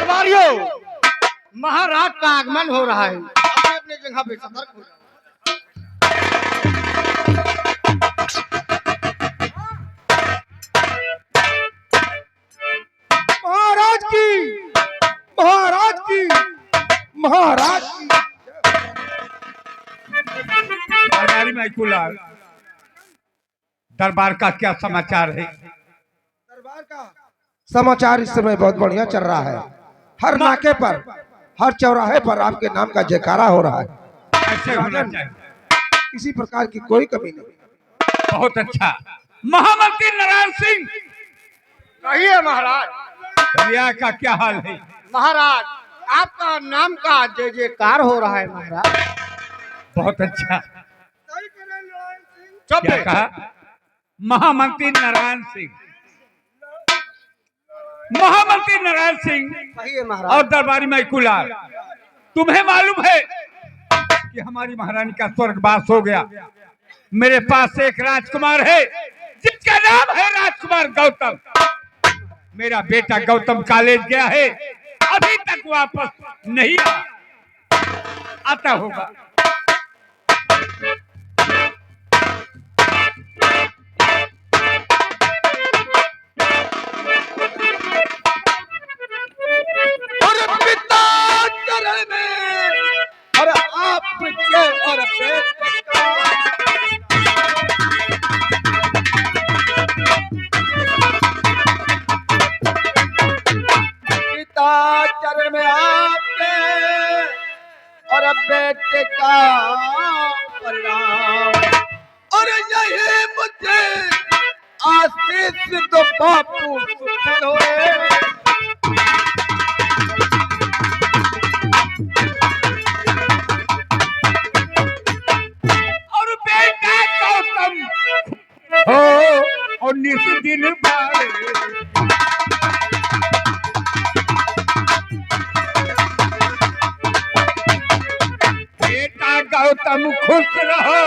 दरबारियों, महाराज का आगमन हो रहा है। अपने अपने जगह पे सतर्क हो जाओ। महाराज की, महाराज की, महाराज की। दरबारी मैकुलाल, दरबार का क्या समाचार है? दरबार का समाचार इस समय बहुत बढ़िया चल रहा है। हर नाके पर, हर चौराहे पर आपके नाम का जयकारा हो रहा है। ऐसे होना चाहिए। किसी प्रकार की कोई कमी नहीं। बहुत अच्छा। महामंत्री नारायण सिंह, कहिए महाराज। रिया का क्या हाल है? महाराज, आपका नाम का जय जयकार हो रहा है महाराज। बहुत अच्छा। चुप क्या है। कहा? महामंत्री नारायण सिंह, महामंत्री नारायण सिंह कहिए महाराज। और दरबारी मैकुलाल, तुम्हें मालूम है कि हमारी महारानी का स्वर्गवास हो गया। मेरे पास एक राजकुमार है जिसका नाम है राजकुमार गौतम। मेरा बेटा गौतम कॉलेज गया है, अभी तक वापस नहीं आया। आता होगा। और पिता चरण में, और आपके और बेटे का पिता चरण में आपके और बेटे का प्रणाम। और यही मुझे आशीष तो बापू सुखल होए। और बेटा गौतम हो और निस दिन बारे। बेटा गौतम खुश रहो,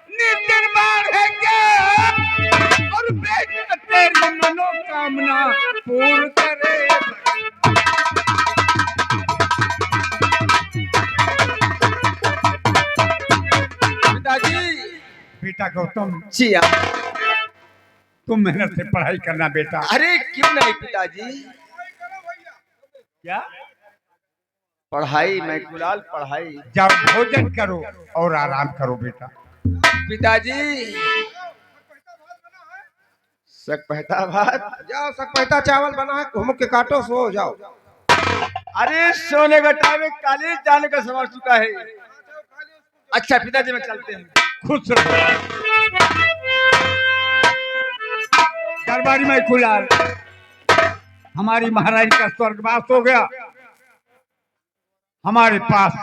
नितिन बढ़ेंगे और बेटा तेरी मनोकामना पूर्ण करे। पिताजी। बेटा गौतम, जी तुम मेहनत से पढ़ाई करना बेटा। अरे क्यों नहीं पिताजी, क्या? पढ़ाई मैकुलाल पढ़ाई। जब भोजन करो और आराम करो बेटा। पिताजी सकपहता भात, जाओ सकपहता चावल बना है, घूम के काटो, सो जाओ। अरे सोने का टाइम, कॉलेज जाने का समय चुका है। अच्छा पिताजी में चलते हैं। खुश रहो। दरबारी मैकुलाल, हमारी महारानी का स्वर्गवास हो गया। हमारे पास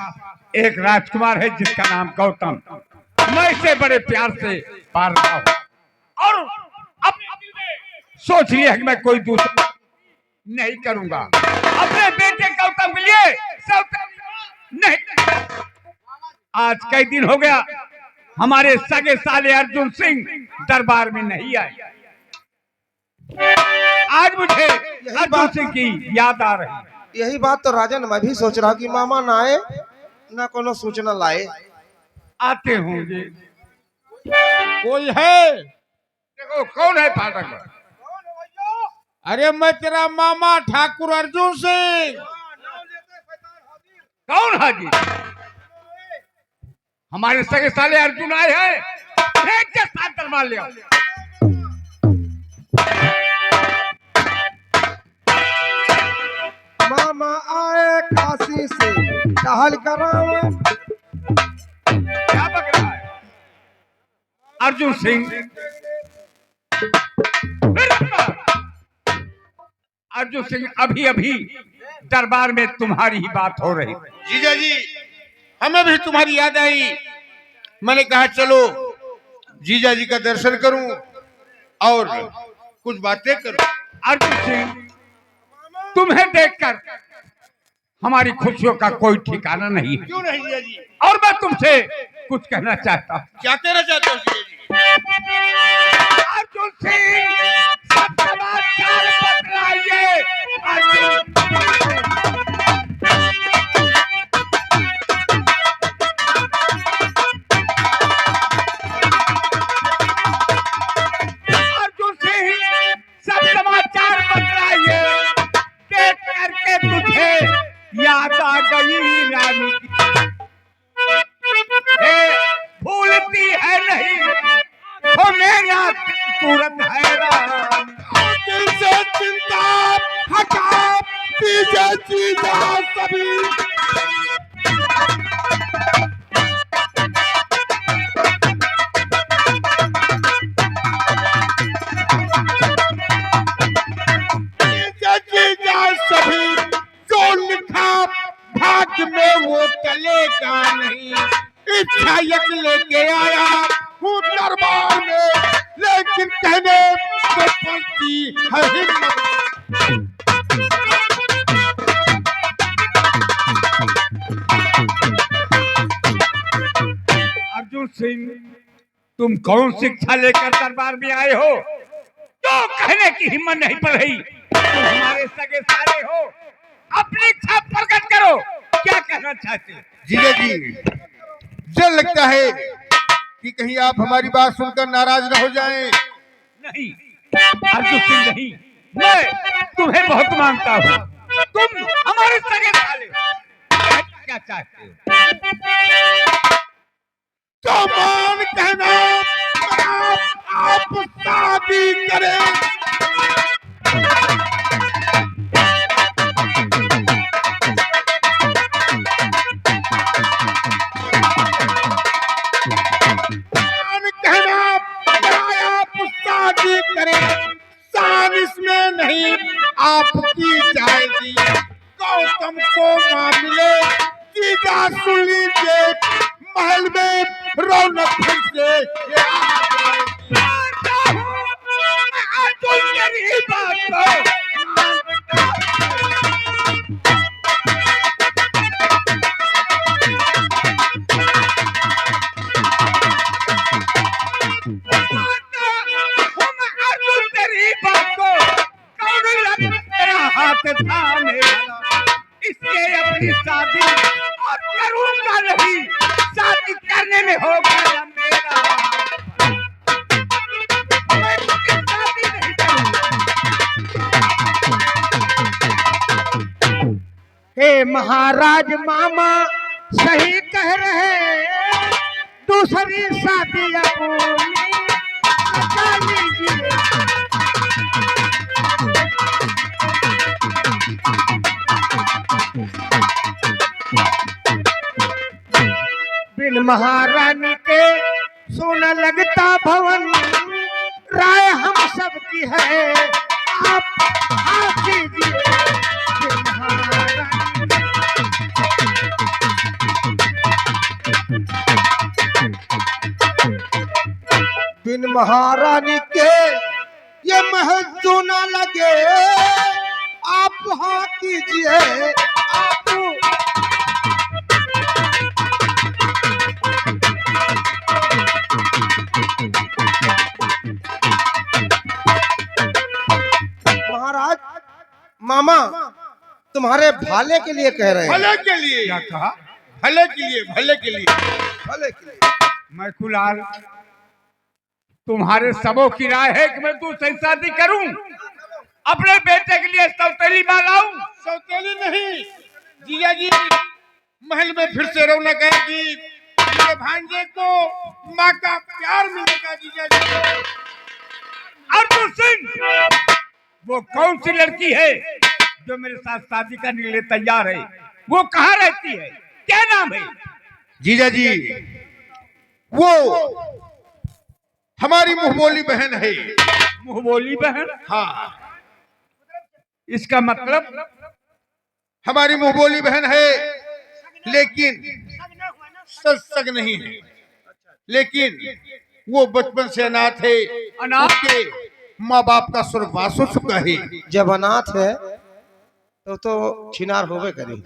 एक राजकुमार है जिसका नाम गौतम। मैं इसे बड़े प्यार से पाल रहा हूँ और अब सोच लिया कि मैं कोई दूसरा नहीं करूंगा। अपने बेटे गौतम के लिए सब नहीं। आज कई दिन हो गया हमारे सगे साले अर्जुन सिंह दरबार में नहीं आए। आज मुझे अर्जुन सिंह की याद आ रही है। यही बात तो राजन मैं भी सोच रहा कि मामा ना आए, ना कोनो सूचना लाए। आते होंगे। कोई है? देखो कौन है फाटक पर? अरे मैं तेरा मामा ठाकुर अर्जुन सिंह। कौन हाजिर? हमारे सगे साले अर्जुन आए हैं। फेंक के साथ दरबार ले आओ। मामा आए काशी से टहल करावे। क्या बक रहा है अर्जुन सिंह? अर्जुन सिंह, अभी अभी दरबार में तुम्हारी ही बात हो रही थी। जीजा जी, हमें भी तुम्हारी याद आई। मैंने कहा चलो जीजा जी का दर्शन करूं और कुछ बातें करूं। अर्जुन सिंह, तुम्हें देखकर हमारी खुशियों का कोई ठिकाना नहीं है। क्यों नहीं जीजा जी? और मैं तुमसे कुछ कहना चाहता हूँ। क्या कहना चाहते हो जीजा जी? अर्जुन सिंह, सब समाचार बतलाइए। अर्जुन जीजा सभी जीजा सभी जो लिखा भाग्य में वो चलेगा नहीं। इच्छा यक लेके आया हूँ दरबार में, लेकिन कहने को पड़ती है हिम्मत। अर्जुन सिंह, तुम कौन शिक्षा लेकर दरबार में आए हो? तो कहने की हिम्मत नहीं पड़ रही। तुम हमारे सगे सारे हो, अपनी इच्छा प्रकट करो। क्या कहना चाहते हो? जीजा जी, मुझे लगता है कि कहीं आप हमारी बात सुनकर नाराज न हो जाएं। नहीं अर्जुन सिंह, नहीं, मैं तुम्हें बहुत मानता हूँ। तुम हमारे सगे साले हो। क्या चाहते हो? तो मान कहना आप शादी करें। शादी करें, शान इसमें नहीं आपकी जाएगी। गौतम को मामले जीजा सुन लीजिए, महल में रौनक फिर से इसके अपनी शादी और करूंगा नहीं। शादी करने में होगा या मेरा, मैं शादी नहीं करूंगा। हे महाराज मामा सही कह रहे, दूसरी शादी अपनी बचा लीजिए। बिन महारानी के सोना लगता भवन, राय हम सब की है आप हाथ दीजिए। बिन महारानी बिन महारानी के ये महल सोना लगे, आप हाँ कीजिए। आप महाराज मामा तुम्हारे भाले के लिए कह रहे हैं। भले के लिए। क्या कहा? भले के लिए, भले के लिए, भले के लिए। मैं कुलाल, तुम्हारे सबों की राय है कि मैं दूसरी शादी करूं, अपने बेटे के लिए सौतेली माँ लाऊं। सौतेली नहीं जीजा जी, महल में फिर से रौनक आएगी। मेरे भांजे को माँ का प्यार मिलेगा जीजा जी। अर्जुन सिंह, वो कौन सी लड़की है जो मेरे साथ शादी करने के लिए तैयार है? वो कहाँ रहती है? क्या नाम है? जीजा जी, वो हमारी मुंहबोली बहन है। मुंहबोली बहन? हाँ, इसका मतलब? हमारी मुंहबोली बहन है, लेकिन सग नहीं है। लेकिन वो बचपन से अनाथ है। अनाथ? उसके माँ बाप का स्वर्गवास हो चुका है। जब अनाथ है तो छिनार होवे करी।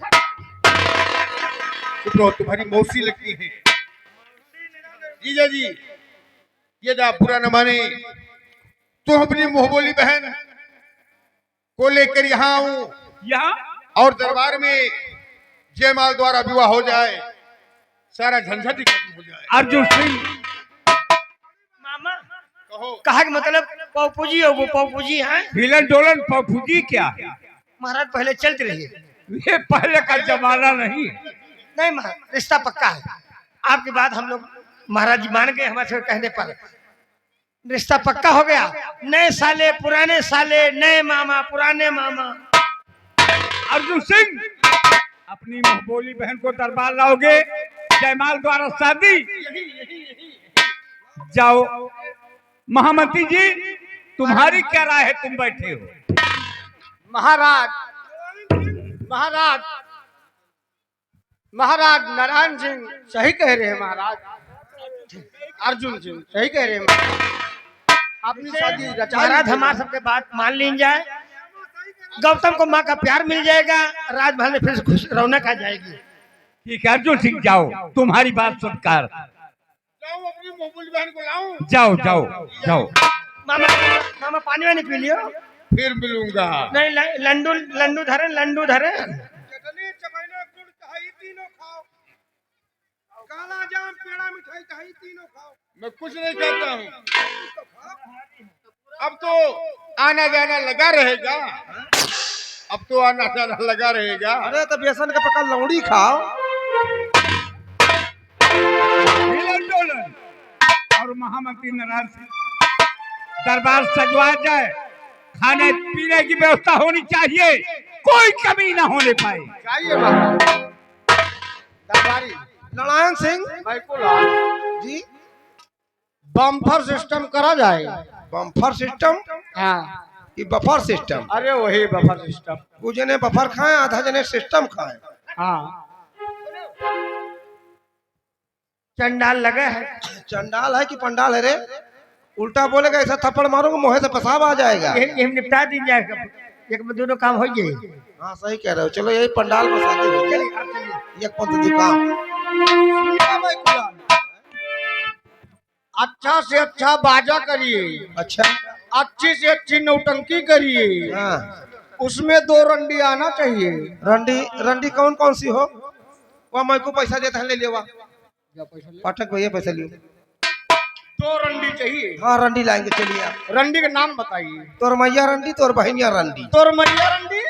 तुम्हारी मौसी लगती है जीजा जी। यदि आप बुरा न माने तो अपनी मुंहबोली बहन को लेकर यहाँ आऊं यहाँ? और दरबार में जयमाल द्वारा विवाह हो जाए, सारा झंझट ही खत्म हो जाए। अर्जुन सिंह, मामा कहो। कहा कि मतलब पौपूजी हो, वो पौपूजी है। हिलन डोलन पफूजी क्या है? महाराज पहले चलते रहिए। ये पहले का जमाना नहीं है। नहीं महाराज, रिश्ता पक्का है। आपकी बात हम लोग महाराज जी मान गए, हमारे कहने पर रिश्ता पक्का हो गया। नए साले पुराने साले, नए मामा पुराने मामा। अर्जुन सिंह, अपनी महबोली बहन को दरबार लाओगे? जयमाल द्वारा शादी। जाओ महामंत्री जी, तुम्हारी क्या राय है? तुम बैठे हो। महाराज महाराज महाराज नारायण सिंह सही कह रहे हैं महाराज। अर्जुन सिंह सही कह रहे हैं। अपनी शादी महाराज हमारे सबके बात मान ली जाए, गौतम को माँ का प्यार मिल जाएगा, राजमहल में फिर खुश रौनक आ जाएगी। ठीक है अर्जुन सिंह, जाओ, तुम्हारी बात स्वीकार। जाओ अपनी महबूली बहन को लाऊं। जाओ जाओ जाओ। मामा मामा पानी वानी पी लियो। फिर मिलूंगा। नहीं लंडू लंडू धरे लंडू धरे। चटनी चमैना गुड़ चाही तीनों खाओ, काला जाम पेड़ा मिठाई चाही तीनों खाओ। मैं कुछ नहीं कहता हूँ। अब तो आना जाना लगा रहेगा। अब तो आना जाना लगा रहेगा। अरे तो बेसन का पका लौड़ी खाओ। हिलन डोलन और महामंत्री नारायण सिंह, दरबार सजवा जाए, खाने पीने की व्यवस्था होनी चाहिए, कोई कमी ना होने पाए। चाहिए महाराज। दरबारी नारायण सिंह जी, बम्फर सिस्टम करा जाए। Bumper system? हाँ ये बफर सिस्टम? अरे वही बफर सिस्टम। कुछ जने बफर खाए, आधा जने सिस्टम खाए। हाँ चंडाल लगा है। चंडाल है कि पंडाल है रे? उल्टा बोलेगा ऐसा थप्पड़ मारूंगा मुंह से पेशाब आ जाएगा। ये निपटा दी जाएगा, एक में दोनों काम हो जाए। हाँ सही कह रहे हो। चलो यही पंडाल में शादी हो जाए। एक पंथ दुकान। अच्छा से अच्छा बाजा करिए, अच्छा अच्छी से अच्छी नौटंकी करिए, हाँ। उसमें 2 रंडी आना चाहिए। रंडी? रंडी कौन कौन सी हो? वह मैं को पैसा देता है, ले लेवा। पाठक भैया पैसा लियो। 2 रंडी चाहिए। हाँ रंडी लाएंगे, चलिए आप। रंडी का नाम बताइए। तोर मैया रंडी, तोर बहनिया रंडी। तोर मैया रंडी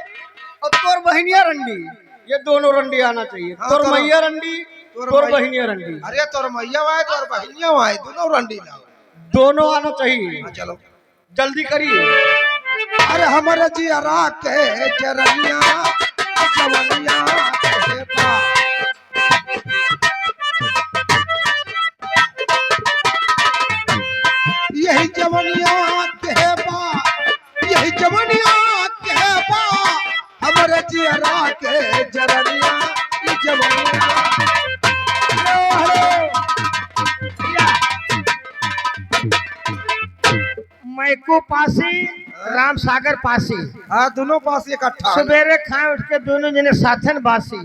और तोर बहनिया रंडी, ये दोनों रंडी आना चाहिए। हाँ, तोर तोर- मैया रंडी, तोर बहनिया रंडी, अरे तोर मैया वाए तोर बहनिया वाए, दोनों रंडी लाओ। दोनों आना चाहिए। हाँ चलो जल्दी करिए। अरे हमारे जियरा के जरनिया जवनिया के बा। यही जवनिया के बा, यही जवनिया के बा, हमारे जियरा के जरनिया जवनिया। मैको पासी, राम सागर पासी, हाँ दोनों पास इकट्ठा। सवेरे खाए उठ के दोनों जने साथन बासी।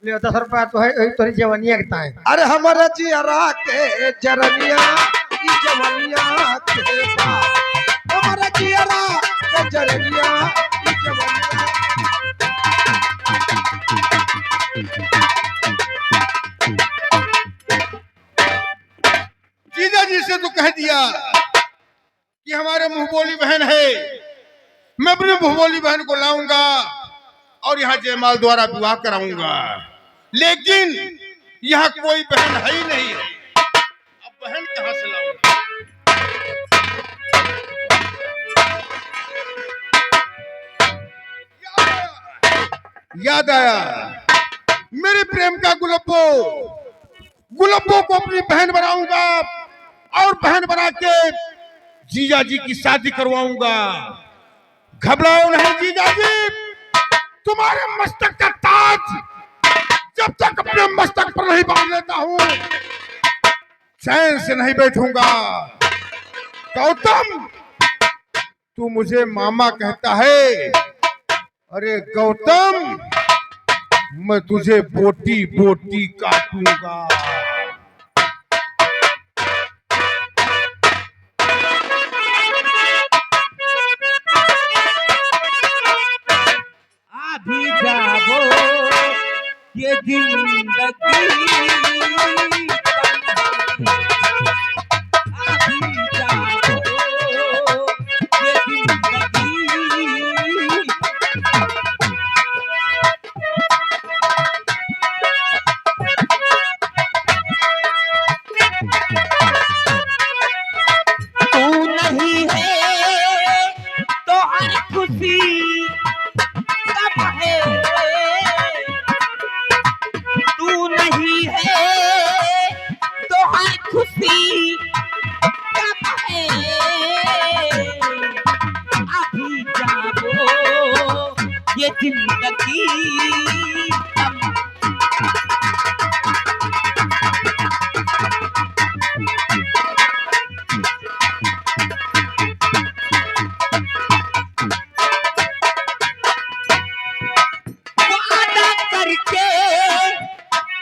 ले 10 रुपया तो है, वही तोरी जवनिया के ताए। अरे हमारे जियरा के जरनिया ई जवनिया के बा, हमारे जियरा के जरनिया ई जवनिया। जीजा जी से तो कह दिया कि हमारे मुंहबोली बहन है, मैं अपनी मुंहबोली बहन को लाऊंगा और यहाँ जयमाल द्वारा विवाह कराऊंगा, लेकिन यहाँ कोई बहन है ही नहीं है। अब बहन कहाँ से लाऊंगा? याद आया मेरे प्रेम का गुलब्बो, गुलब्बो को अपनी बहन बनाऊंगा और बहन बना के जीजा जी की शादी करवाऊंगा। घबराओ नहीं जीजा जी, तुम्हारे मस्तक का ताज जब तक अपने मस्तक पर नहीं बांध लेता हूं, चैन से नहीं बैठूंगा। गौतम, तू मुझे मामा कहता है, अरे गौतम मैं तुझे बोटी बोटी काटूंगा। अभी जाबो ये जिंदगी, अभी जाबो ये जिंदगी। तू नहीं है तो हर खुशी कब है जिंदगी वादा करके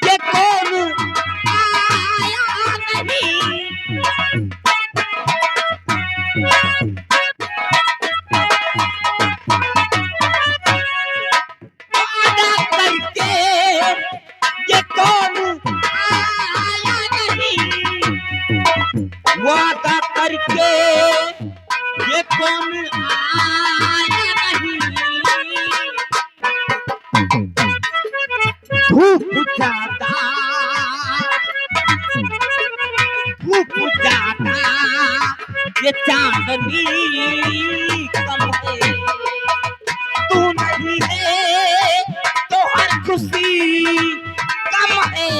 ये कौन आया नहीं वादा करके ये कौन आया नहीं वादा करके ये कौन आया नहीं धूप जाता ये चांदनी कम है तू नहीं है तो हर खुशी कम है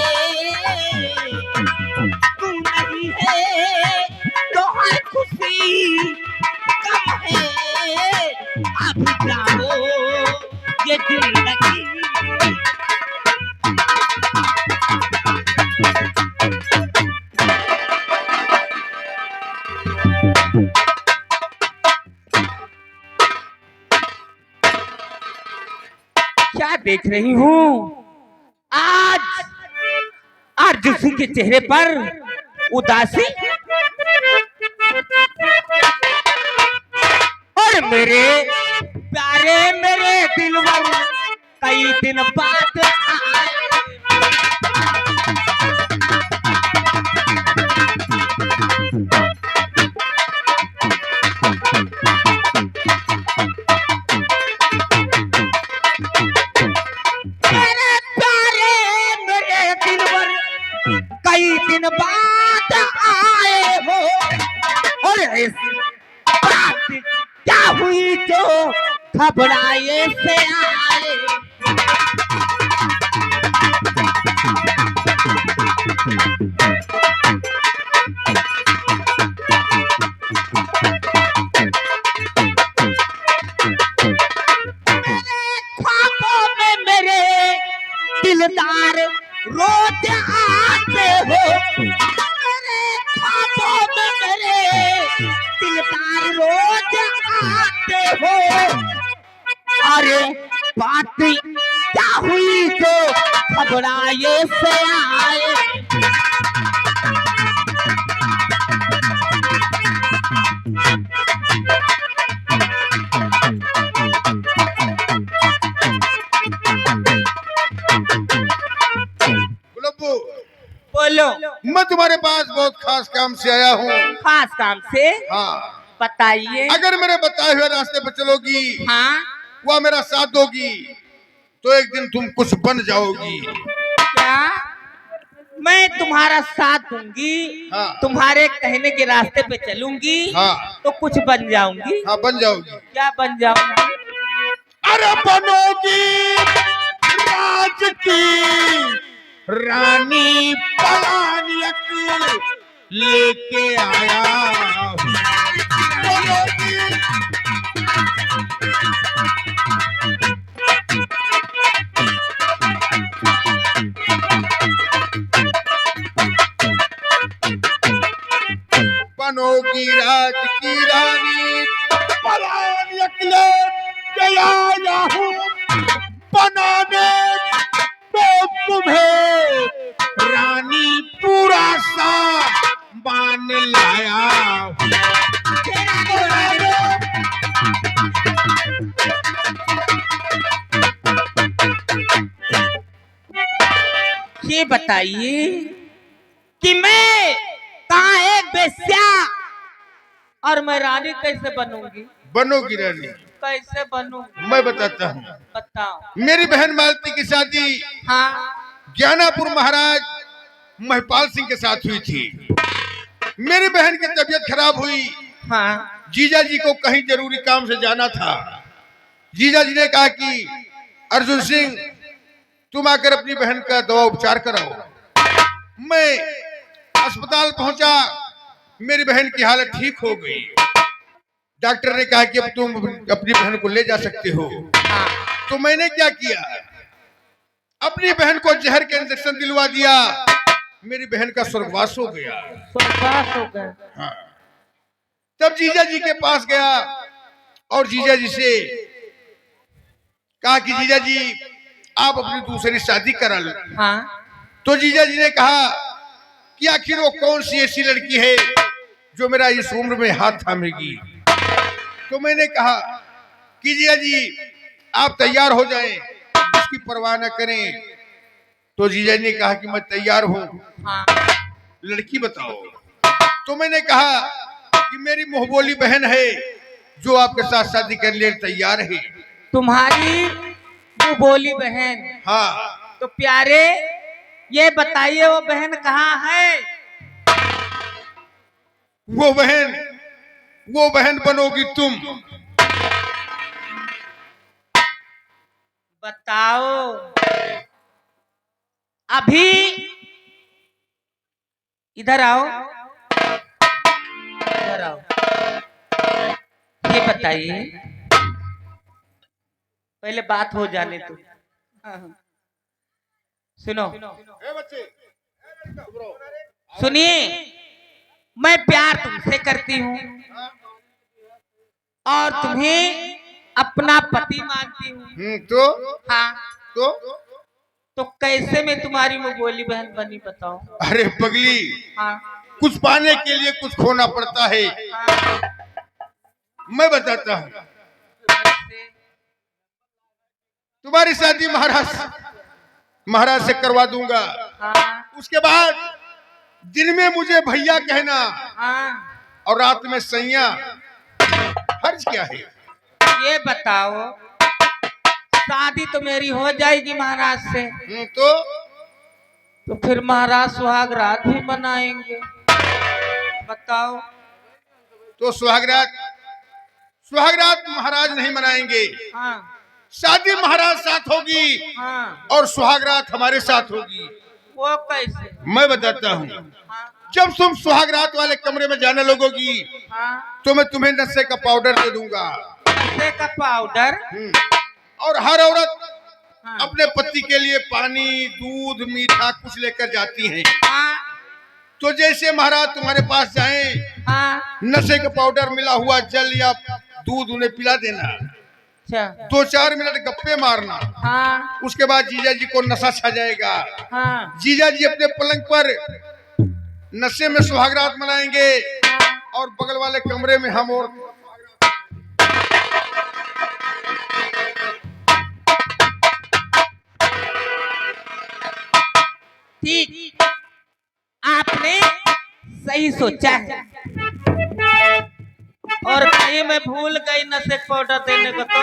तू नहीं है तो हर खुशी कम है अब जाओ ये जिंदगी क्या देख रही हूँ आज अर्जुन सिंह के चेहरे पर उदासी और मेरे प्यारे मेरे दिलवर कई दिन बाद आए मेरे प्यारे मेरे दिलवर कई दिन बाद आए हो और इस बात क्या हुई जो घबराए से आए ख्वाबों में मेरे दिलदार रोज आते हो मेरे ख्वाबों में मेरे दिलदार रोज आते हो अरे बात क्या हुई जो घबराए से आए गुलब्बू, बोलो मैं तुम्हारे पास बहुत खास काम से आया हूँ। खास काम से हाँ, बताइए अगर मेरे बताए हुए रास्ते पर चलोगी, हाँ वह मेरा साथ दोगी, तो एक दिन तुम कुछ बन जाओगी। क्या मैं तुम्हारा साथ दूंगी हाँ। तुम्हारे कहने के रास्ते पे चलूंगी हाँ। तो कुछ बन जाऊंगी हाँ, बन जाओगी। क्या बन जाऊंगी अरे बनोगी राज की रानी पलानियक लेके आया हूँ। बनोगी बनोगी राज की रानी पलानियक लेके आया हूँ। बनाने तो तुम्हें रानी पूरा सा बान लाया हूँ। ये बताइए कि मैं कहाँ एक बेस्या और मैं रानी कैसे बनूंगी बनोगी रानी, कैसे बनूं मैं बताता हूँ। बताओ मेरी बहन मालती की शादी हाँ ज्ञानापुर महाराज महिपाल सिंह के साथ हुई थी। मेरी बहन की तबीयत खराब हुई। हाँ जीजा जी को कहीं जरूरी काम से जाना था। जीजा जी ने कहा कि अर्जुन सिंह, तुम आकर अपनी बहन का दवा उपचार कराओ। मैं अस्पताल पहुंचा, मेरी बहन की हालत ठीक हो गई। डॉक्टर ने कहा कि अब तुम अपनी बहन को ले जा सकते हो। तो मैंने क्या किया, अपनी बहन को जहर के इंजेक्शन दिलवा दिया, मेरी बहन का स्वर्गवास हो गया। स्वर्गवास हो गए। हाँ। तब जीजा जी के पास गया और जीजा जी से कहा कि जीजा जी आप अपनी दूसरी शादी करा लो। हाँ। तो जीजा जी ने कहा कि आखिर वो कौन सी ऐसी लड़की है जो मेरा इस उम्र में हाथ थामेगी। तो मैंने कहा कि जीजा जी आप तैयार हो जाएं, उसकी परवाह न करें। तो जीजा जी ने कहा कि मैं तैयार हूं, हाँ। लड़की बताओ। तो मैंने कहा कि मेरी मुंहबोली बहन है जो आपके साथ शादी करने लिए तैयार है। तुम्हारी वो बोली बहन। हाँ। तो प्यारे ये बताइए वो बहन कहाँ है? वो बहन बनोगी तुम। बताओ। अभी इधर आओ, इधर आओ। ये बताइए, पहले बात हो जाने दो। सुनो, सुनिए, मैं प्यार तुमसे करती हूँ और तुम्हें अपना पति मानती हूँ। तो हाँ। तो तो कैसे मैं तुम्हारी वो बोली बहन बनी बताओ? अरे पगली, हाँ। कुछ पाने के लिए कुछ खोना पड़ता है। हाँ। मैं बताता हूँ। कैसे? तुम्हारी शादी महाराज से करवा दूंगा। हाँ। उसके बाद दिन में मुझे भैया कहना हाँ। और रात में सैया। हर्ज क्या है? ये बताओ, शादी तो मेरी हो जाएगी महाराज से, तो फिर महाराज सुहाग रात भी मनाएंगे। बताओ। तो सुहागरात महाराज नहीं मनाएंगे। हाँ। शादी महाराज साथ होगी हाँ। और सुहागरात हमारे साथ होगी। वो कैसे? मैं बताता हूँ। हाँ। जब तुम सुहागरात वाले कमरे में जाने लगोगी हाँ। तो मैं तुम्हें नशे का पाउडर दे दूंगा। नशे का पाउडर? और हर औरत हाँ। अपने पति के लिए पानी, दूध, मीठा कुछ लेकर जाती है। हाँ। तो जैसे महाराज तुम्हारे पास जाएं, हाँ। नशे का पाउडर मिला हुआ जल या दूध उन्हें पिला देना। अच्छा। 2-4 मिनट गप्पे मारना। हाँ। उसके बाद जीजा जी को नशा छा जाएगा। हाँ। जीजा जी अपने पलंग पर नशे में सुहागरात मनाएंगे और बगल वाले कमरे में हम और ठीक, आपने सही सोचा है। और कहीं मैं भूल गई नशे का पाउडर देने को, तो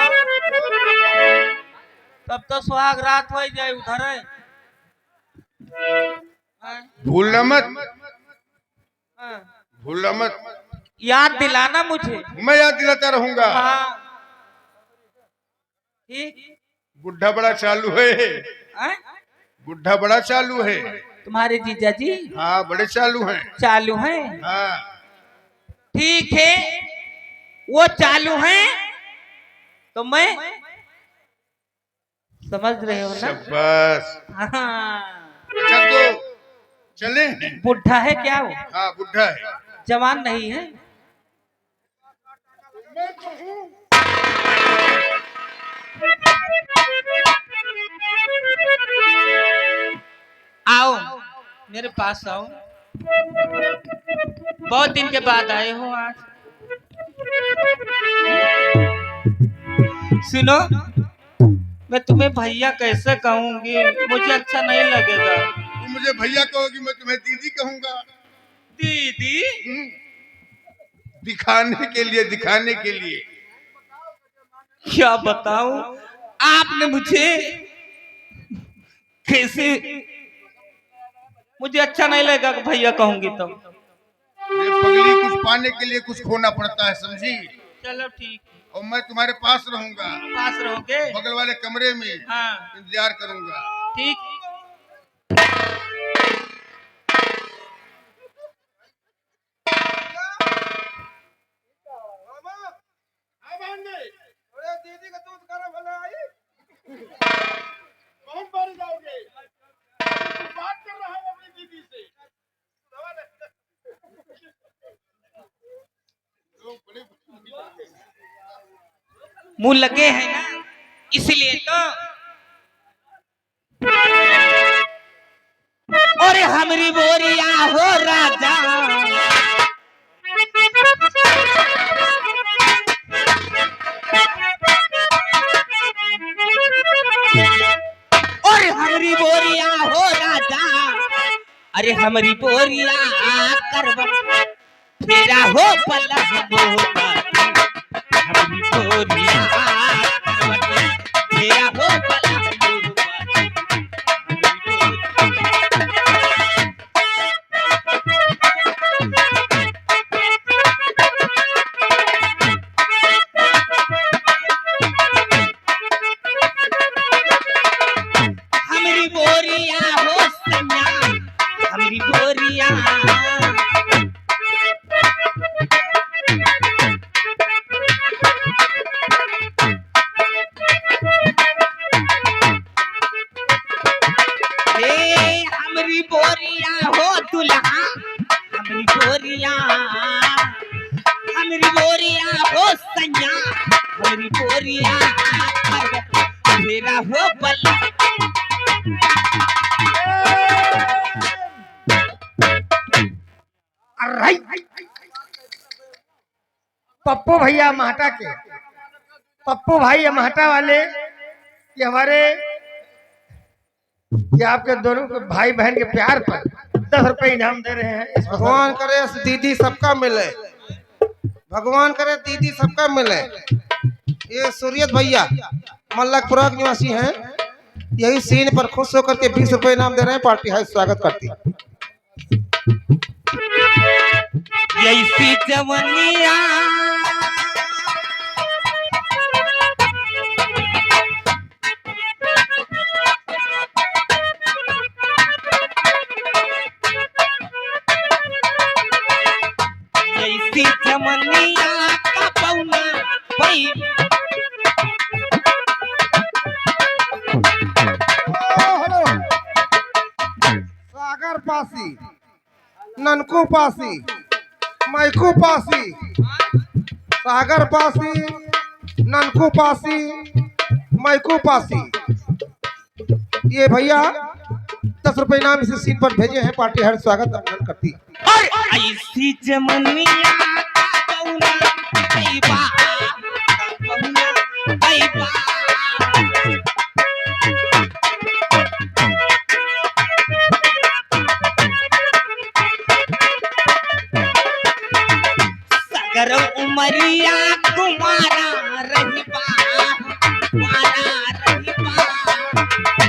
तब तो सुहाग रात हो जाए उधर है। भूलना मत, हाँ। भूलना मत। याद दिलाना मुझे। मैं याद दिलाता रहूंगा। हाँ। ठीक। बुढ़ा बड़ा चालू है। हैं? बुढ़ा बड़ा चालू है। तुम्हारे जीजा जी हाँ, बड़े चालू हैं। चालू हैं? हाँ। ठीक है, वो चालू हैं तो मैं समझ रहे हो ना? शाबाश। हाँ। अच्छा तो चले। बुढ़ा है क्या वो? हाँ, बुढ़ा है। जवान नहीं है? आओ मेरे पास आओ। बहुत दिन के बाद आए हो आज। सुनो, मैं तुम्हें भैया कैसे कहूंगी, मुझे अच्छा नहीं लगेगा। तुम मुझे भैया कहोगी, मैं तुम्हें दीदी कहूंगा। दीदी? दिखाने के लिए, दिखाने के लिए। क्या बताऊं, आपने मुझे कैसे, मुझे अच्छा नहीं लगेगा भैया कहूंगी तो। ये पगली, कुछ पाने के लिए कुछ खोना पड़ता है, समझी? चलो ठीक, और मैं तुम्हारे पास रहूंगा, पास रहोगे? बगल वाले कमरे में हाँ इंतजार करूंगा। ठीक। दीदी का दूध गर्म होना आई। मुंह लगे हैं ना, इसलिए तो। और हमरी बोरिया हो राजा, और हमरी बोरिया हो राजा, अरे हमरी बोरिया करवट तेरा हो पलंग होता, हमरी बोरिया करवट तेरा हो पलंग होता। हमरी बोरिया हो सैया, हमरी बोरिया, हमरी बोरिया हो दुल्हा, हमरी बोरिया, हमरी बोरिया हो सैया, हमरी बोरिया मेरा हो बल्ला। अरे पप्पू भैया माहटा के, पप्पू भाई माहटा वाले, ये हमारे, ये आपके दोनों के भाई बहन के प्यार पर 10 रुपए इनाम दे रहे हैं। इस भगवान करे दीदी सबका मिले, भगवान करे दीदी सबका मिले। ये सूर्यत भैया मल्लकपुरा के निवासी हैं, यही सीन पर खुश होकर के 20 रुपए इनाम दे रहे हैं। पार्टी है स्वागत करती है। ऐसी जवनिया ऐसी जवनिया का पौना भाई, सागर पासी, ननकू पासी, मैकू पासी, सागर पासी, ननकू पासी, मैकू पासी। ये भैया 10 रुपए इनाम इसी सीट पर भेजे हैं। पार्टी हर स्वागत अभिनंदन करती है। ऐसी जमनिया का पौना भाई बा, पौना भाई बा, सगर उमरिया कुमारा रही बा, कुमारा रही बा।